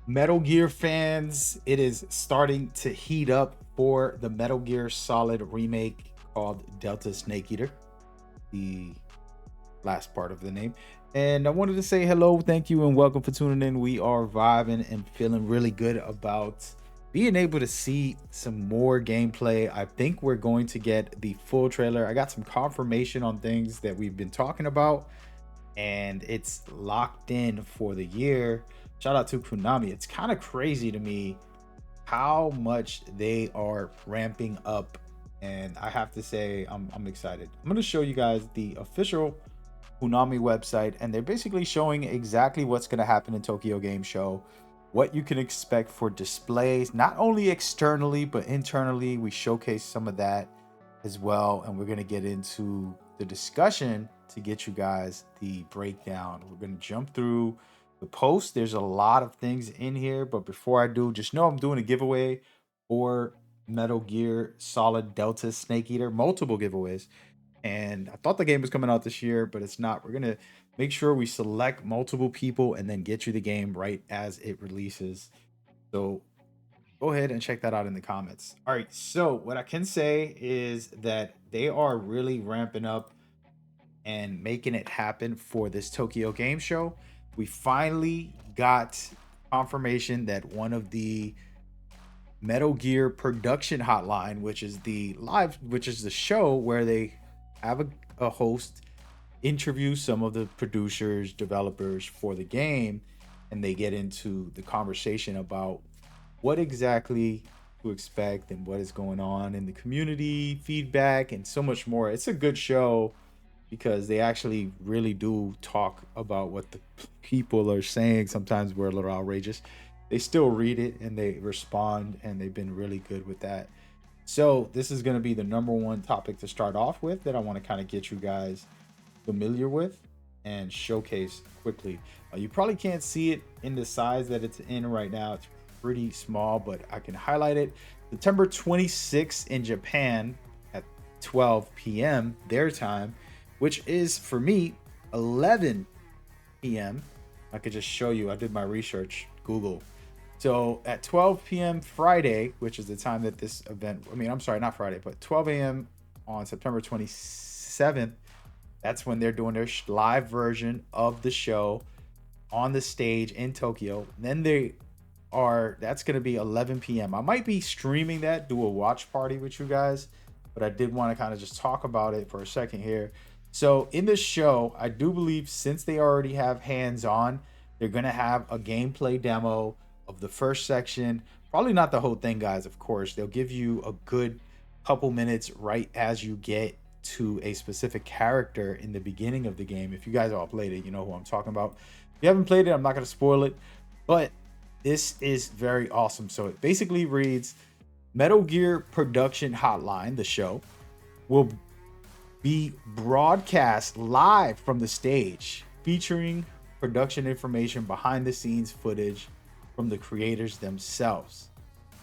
Metal Gear fans, it is starting to heat up for the Metal Gear Solid remake called Delta Snake Eater, the last part of the name. And I wanted to say hello, thank you, and welcome for tuning in. We are vibing and feeling really good about being able to see some more gameplay. I think we're going to get the full trailer. I got some confirmation on things that we've been talking about, and it's locked in for the year. Shout out to Konami. It's kind of crazy to me how much they are ramping up, and I have to say I'm excited. I'm going to show you guys the official Konami website, and they're basically showing exactly what's going to happen in Tokyo Game Show, what you can expect for displays, not only externally but internally. We showcase some of that as well, and we're going to get into the discussion to get you guys the breakdown. We're going to jump through the post. There's a lot of things in here, but before I do, just know I'm doing a giveaway for Metal Gear Solid Delta Snake Eater, multiple giveaways. And I thought the game was coming out this year, but it's not. We're going to make sure we select multiple people and then get you the game right as it releases. So go ahead and check that out in the comments. All right, so what I can say is that they are really ramping up and making it happen for this Tokyo Game Show. We finally got confirmation that one of the Metal Gear production hotline, which is the show where they have a host interview some of the producers, developers for the game, and they get into the conversation about what exactly to expect and what is going on in the community, feedback, and so much more. It's a good show because they actually really do talk about what the people are saying. Sometimes we're a little outrageous. They still read it and they respond, and they've been really good with that. So this is going to be the number one topic to start off with that I want to kind of get you guys familiar with and showcase quickly. You probably can't see it in the size that it's in right now. It's pretty small, but I can highlight it. September 26th in Japan at 12 p.m. their time, which is for me 11 p.m. I could just show you. I did my research, Google. So at 12 p.m. Friday, which is the time that this event, I'm sorry, not Friday, but 12 a.m. on September 27th, that's when they're doing their live version of the show on the stage in Tokyo. Then that's going to be 11 p.m. I might be streaming that, do a watch party with you guys, but I did want to kind of just talk about it for a second here. So in this show, I do believe since they already have hands-on, they're going to have a gameplay demo of the first section. Probably not the whole thing, guys, of course. They'll give you a good couple minutes right as you get to a specific character in the beginning of the game. If you guys all played it, you know who I'm talking about. If you haven't played it, I'm not going to spoil it, but this is very awesome. So it basically reads, Metal Gear Production Hotline, the show, will be broadcast live from the stage, featuring production information, behind the scenes footage from the creators themselves.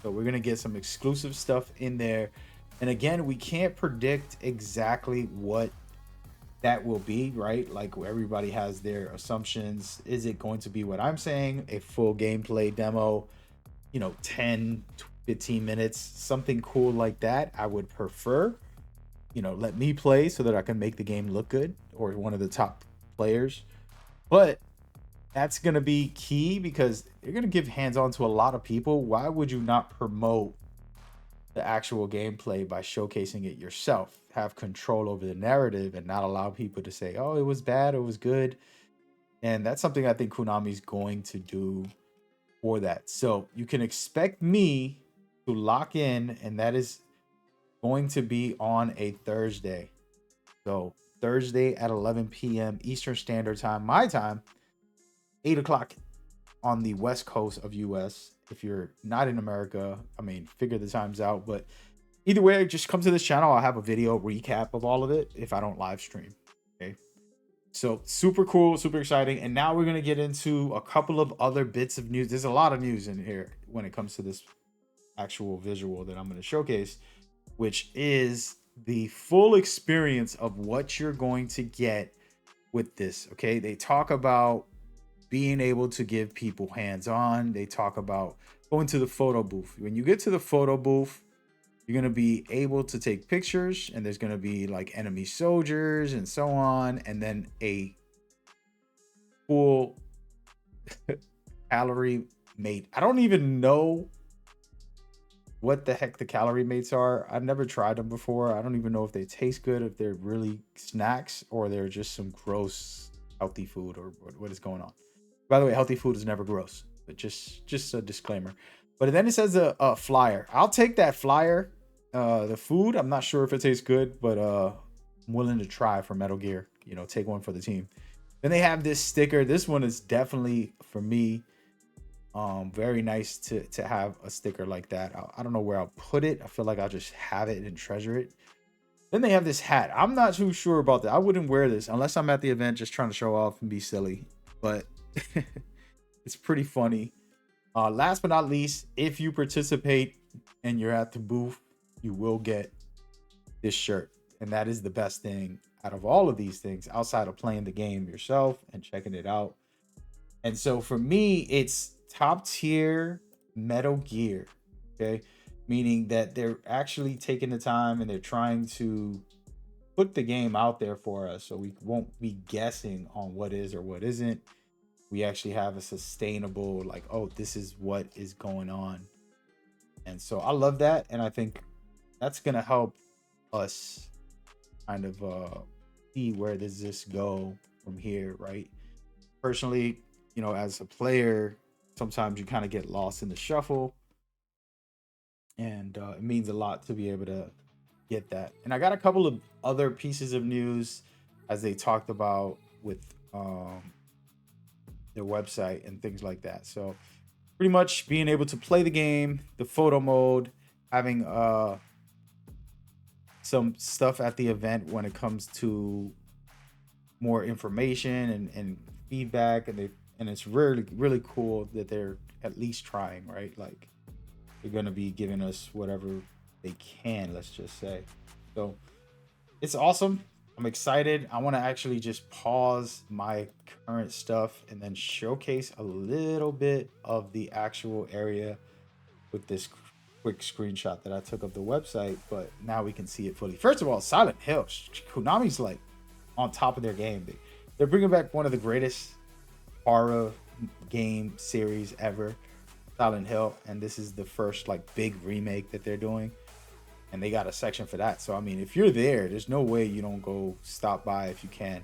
So we're going to get some exclusive stuff in there. And again, we can't predict exactly what that will be, right? Like everybody has their assumptions. Is it going to be what I'm saying? A full gameplay demo, 10, 15 minutes, something cool like that. I would prefer, let me play so that I can make the game look good, or one of the top players. But that's going to be key because they're going to give hands-on to a lot of people. Why would you not promote the actual gameplay by showcasing it yourself? Have control over the narrative and not allow people to say, oh, it was bad, it was good. And that's something I think Konami's going to do for that. So you can expect me to lock in, and that is going to be on a Thursday. So Thursday at 11 p.m. Eastern Standard Time, my time, 8 o'clock on the West Coast of US. If you're not in America, figure the times out. But either way, just come to this channel. I'll have a video recap of all of it if I don't live stream. Okay. So super cool, super exciting. And now we're going to get into a couple of other bits of news. There's a lot of news in here when it comes to this actual visual that I'm going to showcase, which is the full experience of what you're going to get with this. Okay. They talk about being able to give people hands-on. They talk about going to the photo booth. When you get to the photo booth, you're going to be able to take pictures, and there's going to be like enemy soldiers and so on, and then a full calorie mate. I don't even know what the heck the calorie mates are. I've never tried them before. I don't even know if they taste good, if they're really snacks, or they're just some gross healthy food, or what is going on. By the way, healthy food is never gross, but just a disclaimer. But then it says a flyer. I'll take that flyer. The food, I'm not sure if it tastes good, but I'm willing to try for Metal Gear. You know, take one for the team. Then they have this sticker. This one is definitely for me. Very nice to have a sticker like that. I don't know where I'll put it. I feel like I'll just have it and treasure it. Then they have this hat. I'm not too sure about that. I wouldn't wear this unless I'm at the event just trying to show off and be silly, but it's pretty funny. Last but not least, if you participate and you're at the booth, you will get this shirt, and that is the best thing out of all of these things outside of playing the game yourself and checking it out. And so for me, it's top tier Metal Gear, okay? Meaning that they're actually taking the time and they're trying to put the game out there for us, so we won't be guessing on what is or what isn't. We actually have a sustainable, like, oh, this is what is going on. And so I love that, and I think that's gonna help us kind of see where does this go from here, right? Personally, you know, as a player, sometimes you kind of get lost in the shuffle, and it means a lot to be able to get that. And I got a couple of other pieces of news as they talked about with their website and things like that. So pretty much being able to play the game, the photo mode, having some stuff at the event when it comes to more information and feedback, and it's really cool that they're at least trying, right? Like, they're gonna be giving us whatever they can, let's just say. So it's awesome. I'm excited. I want to actually just pause my current stuff and then showcase a little bit of the actual area with this quick screenshot that I took of the website, but now we can see it fully. First of all, Silent Hill. Konami's like on top of their game. They're bringing back one of the greatest horror game series ever, Silent Hill, and this is the first like big remake that they're doing, and they got a section for that. So I mean, if you're there's no way you don't go stop by if you can.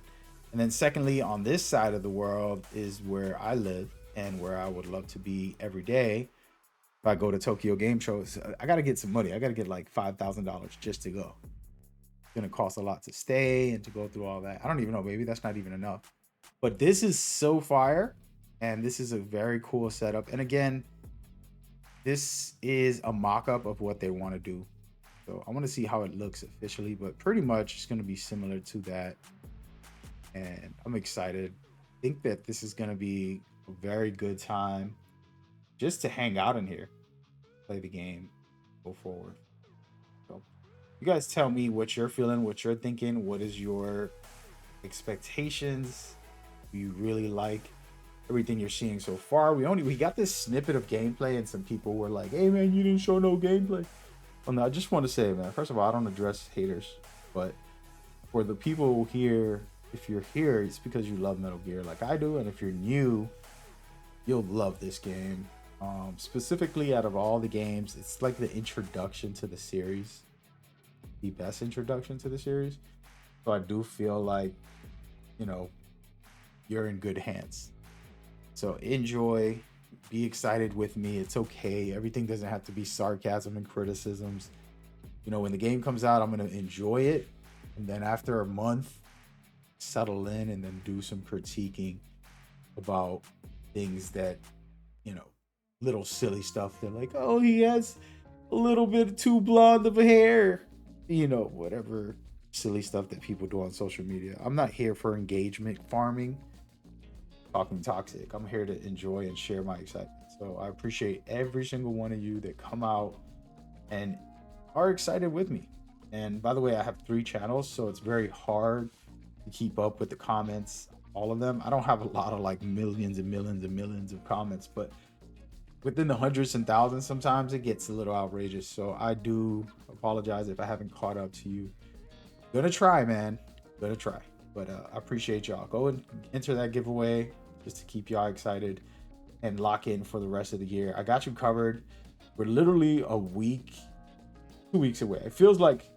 And then secondly, on this side of the world is where I live and where I would love to be every day. If I go to Tokyo Game Shows, I got to get some money. I got to get like $5,000 just to go. It's going to cost a lot to stay and to go through all that. I don't even know, maybe that's not even enough. But this is so fire, and this is a very cool setup. And again, this is a mock-up of what they want to do. So I want to see how it looks officially, but pretty much it's going to be similar to that. And I'm excited. I think that this is going to be a very good time just to hang out in here, play the game, go forward. So you guys tell me what you're feeling, what you're thinking. What is your expectations? Do you really like everything you're seeing so far? We got this snippet of gameplay, and some people were like, hey man, you didn't show no gameplay. Well, no, I just want to say, man, first of all, I don't address haters, but for the people here, if you're here, it's because you love Metal Gear like I do. And if you're new, you'll love this game. Specifically, out of all the games, it's like the introduction to the series, the best introduction to the series. So I do feel like, you know, you're in good hands. So enjoy, be excited with me. It's okay. Everything doesn't have to be sarcasm and criticisms. You know, when the game comes out, I'm going to enjoy it. And then after a month, settle in and then do some critiquing about things that, you know, little silly stuff. They're like, oh, he has a little bit too blonde of a hair. You know, whatever silly stuff that people do on social media. I'm not here for engagement farming, talking toxic. I'm here to enjoy and share my excitement. So I appreciate every single one of you that come out and are excited with me. And by the way, I have 3 channels, so it's very hard to keep up with the comments all of them. I don't have a lot of like millions and millions and millions of comments, but within the hundreds and thousands, sometimes it gets a little outrageous. So I do apologize if I haven't caught up to you. Gonna try, man. Gonna try. But I appreciate y'all. Go and enter that giveaway just to keep y'all excited and lock in for the rest of the year. I got you covered. We're literally a week, 2 weeks away. It feels like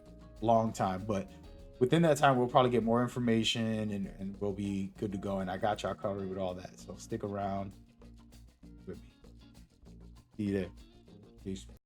a long time, but within that time, we'll probably get more information and we'll be good to go. And I got y'all covered with all that. So stick around with me. See you there. Peace.